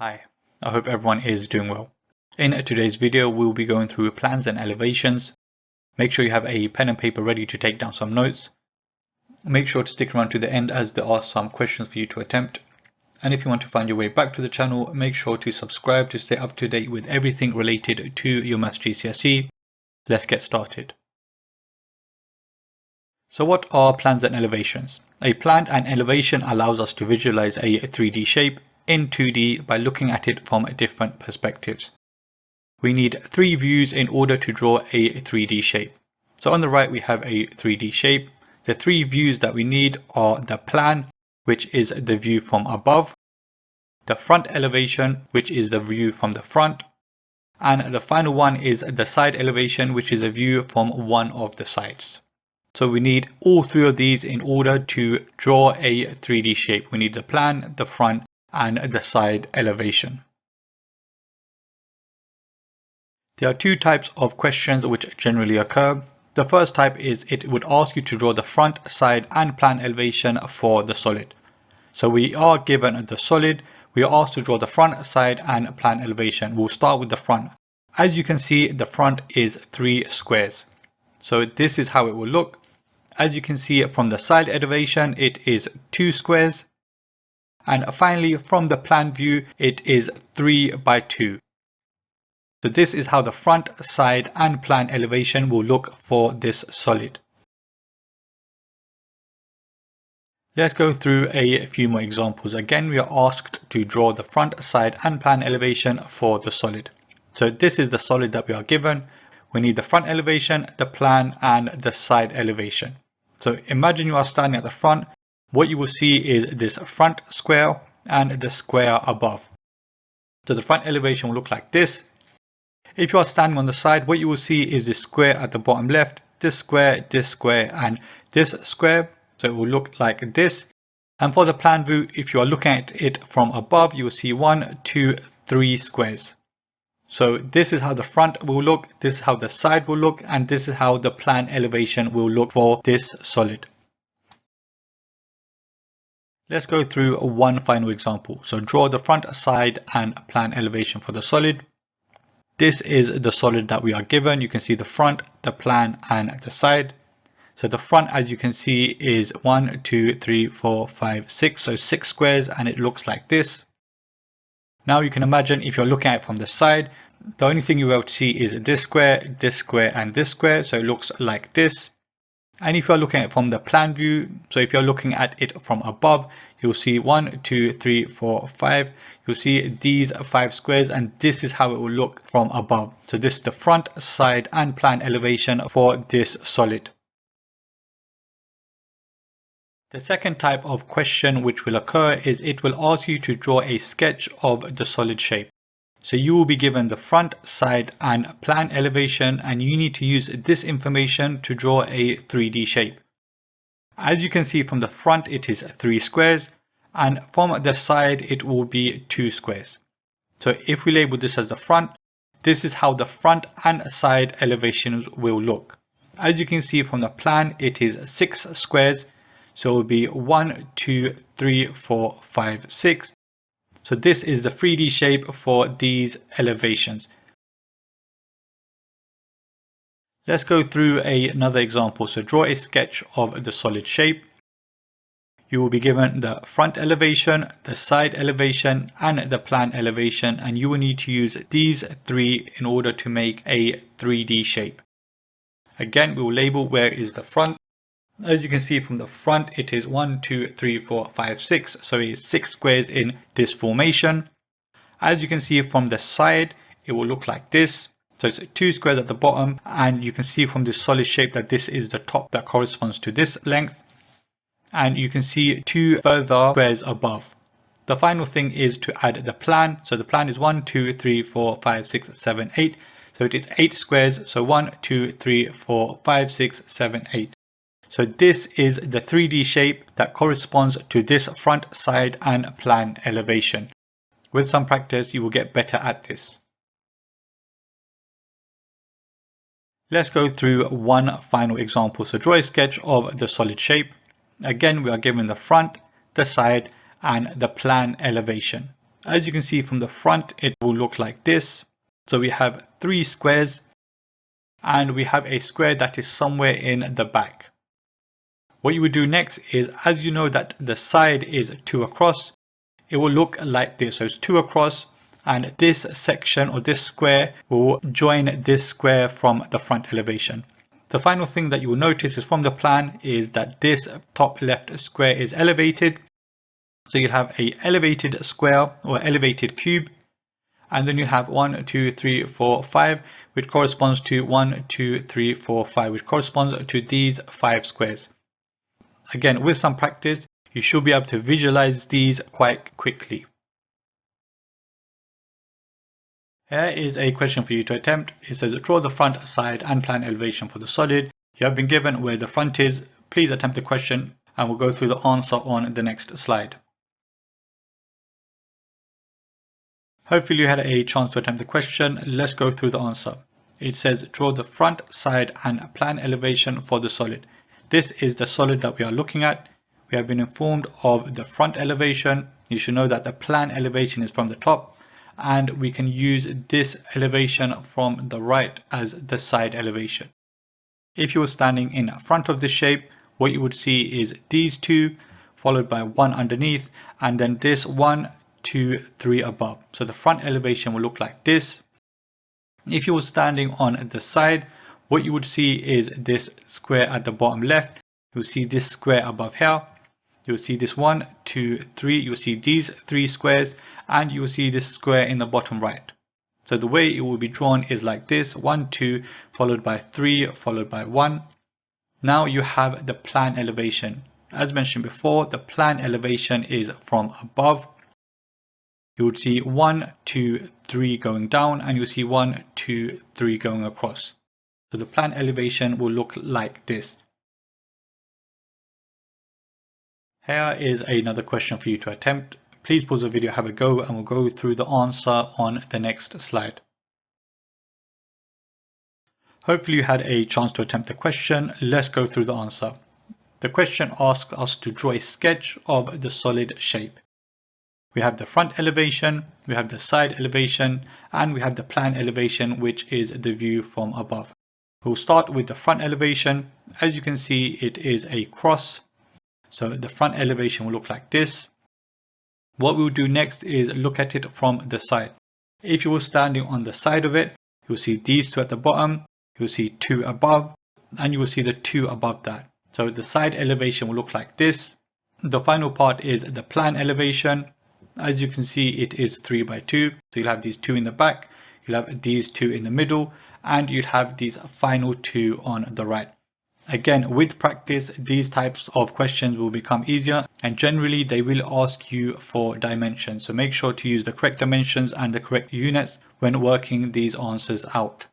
Hi, I hope everyone is doing well. In today's video, we'll be going through plans and elevations. Make sure you have a pen and paper ready to take down some notes. Make sure to stick around to the end as there are some questions for you to attempt. And if you want to find your way back to the channel, make sure to subscribe to stay up to date with everything related to your Maths GCSE. Let's get started. So what are plans and elevations? A plan and elevation allows us to visualize a 3D shape in 2D by looking at it from different perspectives. We need three views in order to draw a 3D shape. So on the right we have a 3D shape. The three views that we need are the plan, which is the view from above, the front elevation, which is the view from the front, and the final one is the side elevation, which is a view from one of the sides. So we need all three of these in order to draw a 3D shape. We need the plan, the front, and the side elevation. There are two types of questions which generally occur. The first type is it would ask you to draw the front, side, and plan elevation for the solid. So we are given the solid, we are asked to draw the front, side, and plan elevation. We'll start with the front. As you can see, the front is 3 squares. So this is how it will look. As you can see from the side elevation, it is 2 squares. And finally, from the plan view, it is 3 by 2. So this is how the front, side, and plan elevation will look for this solid. Let's go through a few more examples. Again, we are asked to draw the front, side, and plan elevation for the solid. So this is the solid that we are given. We need the front elevation, the plan, and the side elevation. So imagine you are standing at the front. What you will see is this front square and the square above. So the front elevation will look like this. If you are standing on the side, what you will see is this square at the bottom left, this square, and this square. So it will look like this. And for the plan view, if you are looking at it from above, you will see 1, 2, 3 squares. So this is how the front will look, this is how the side will look, and this is how the plan elevation will look for this solid. Let's go through one final example. So draw the front, side, and plan elevation for the solid. This is the solid that we are given. You can see the front, the plan, and the side. So the front, as you can see, is 1, 2, 3, 4, 5, 6. So 6 squares, and it looks like this. Now you can imagine if you're looking at it from the side, the only thing you will see is this square, and this square. So it looks like this. And if you're looking at it from the plan view, so if you're looking at it from above, you'll see 1, 2, 3, 4, 5. You'll see these 5 squares, and this is how it will look from above. So this is the front, side, and plan elevation for this solid. The second type of question which will occur is it will ask you to draw a sketch of the solid shape. So you will be given the front, side, and plan elevation, and you need to use this information to draw a 3D shape. As you can see from the front, it is 3 squares, and from the side, it will be 2 squares. So if we label this as the front, this is how the front and side elevations will look. As you can see from the plan, it is 6 squares. So it will be 1, 2, 3, 4, 5, 6. So this is the 3D shape for these elevations. Let's go through another example. So draw a sketch of the solid shape. You will be given the front elevation, the side elevation, and the plan elevation, and you will need to use these three in order to make a 3D shape. Again, we will label where is the front. As you can see from the front, it is 1, 2, 3, 4, 5, 6. So it is 6 squares in this formation. As you can see from the side, it will look like this. So it's 2 squares at the bottom, and you can see from this solid shape that this is the top that corresponds to this length. And you can see 2 further squares above. The final thing is to add the plan. So the plan is 1, 2, 3, 4, 5, 6, 7, 8. So it is 8 squares. So 1, 2, 3, 4, 5, 6, 7, 8. So this is the 3D shape that corresponds to this front, side, and plan elevation. With some practice, you will get better at this. Let's go through one final example. So draw a sketch of the solid shape. Again, we are given the front, the side, and the plan elevation. As you can see from the front, it will look like this. So we have 3 squares and we have a square that is somewhere in the back. What you would do next is, as you know that the side is 2 across, it will look like this. So it's 2 across and this section or this square will join this square from the front elevation. The final thing that you will notice is from the plan is that this top left square is elevated. So you'll have a elevated square or elevated cube, and then you have 1, 2, 3, 4, 5, which corresponds to 1, 2, 3, 4, 5, which corresponds to these 5 squares. Again, with some practice, you should be able to visualize these quite quickly. Here is a question for you to attempt. It says, draw the front, side and plan elevation for the solid. You have been given where the front is. Please attempt the question and we'll go through the answer on the next slide. Hopefully you had a chance to attempt the question. Let's go through the answer. It says, draw the front, side and plan elevation for the solid. This is the solid that we are looking at. We have been informed of the front elevation. You should know that the plan elevation is from the top, and we can use this elevation from the right as the side elevation. If you were standing in front of this shape, what you would see is these 2 followed by 1 underneath, and then this 1, 2, 3 above. So the front elevation will look like this. If you were standing on the side, what you would see is this square at the bottom left. You'll see this square above here. You'll see this 1, 2, 3. You'll see these 3 squares, and you'll see this square in the bottom right. So the way it will be drawn is like this: 1, 2, followed by 3, followed by 1. Now you have the plan elevation. As mentioned before, the plan elevation is from above. You would see 1, 2, 3 going down, and you'll see 1, 2, 3 going across. So the plan elevation will look like this. Here is another question for you to attempt. Please pause the video, have a go, and we'll go through the answer on the next slide. Hopefully you had a chance to attempt the question. Let's go through the answer. The question asks us to draw a sketch of the solid shape. We have the front elevation, we have the side elevation, and we have the plan elevation, which is the view from above. We'll start with the front elevation. As you can see, it is a cross. So the front elevation will look like this. What we'll do next is look at it from the side. If you were standing on the side of it, you'll see these 2 at the bottom, you'll see 2 above, and you will see the 2 above that. So the side elevation will look like this. The final part is the plan elevation. As you can see, it is 3 by 2. So you'll have these 2 in the back, you'll have these 2 in the middle, and you'd have these final 2 on the right. Again, with practice, these types of questions will become easier, and generally they will ask you for dimensions. So make sure to use the correct dimensions and the correct units when working these answers out.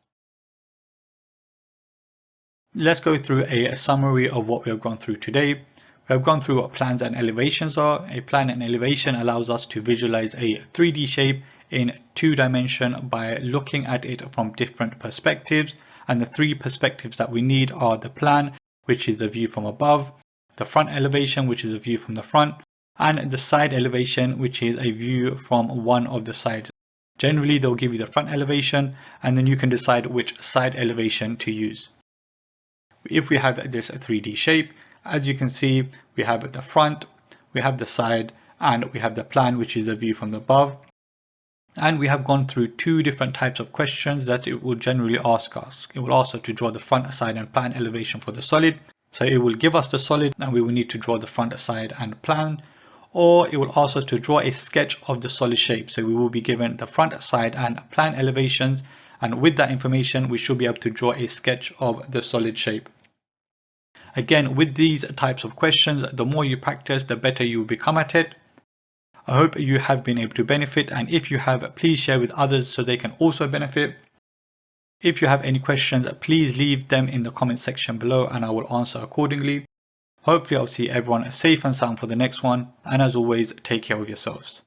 Let's go through a summary of what we have gone through today. We have gone through what plans and elevations are. A plan and elevation allows us to visualize a 3D shape in 2 dimensions by looking at it from different perspectives. And the 3 perspectives that we need are the plan, which is the view from above, the front elevation, which is a view from the front, and the side elevation, which is a view from one of the sides. Generally, they'll give you the front elevation, and then you can decide which side elevation to use. If we have this 3D shape, as you can see, we have the front, we have the side, and we have the plan, which is a view from the above. And we have gone through 2 different types of questions that it will generally ask us. It will ask us to draw the front, side and plan elevation for the solid. So it will give us the solid and we will need to draw the front, side and plan. Or it will ask us to draw a sketch of the solid shape. So we will be given the front, side and plan elevations. And with that information, we should be able to draw a sketch of the solid shape. Again, with these types of questions, the more you practice, the better you will become at it. I hope you have been able to benefit, and if you have, please share with others so they can also benefit. If you have any questions, please leave them in the comment section below and I will answer accordingly. Hopefully I'll see everyone safe and sound for the next one, and as always, take care of yourselves.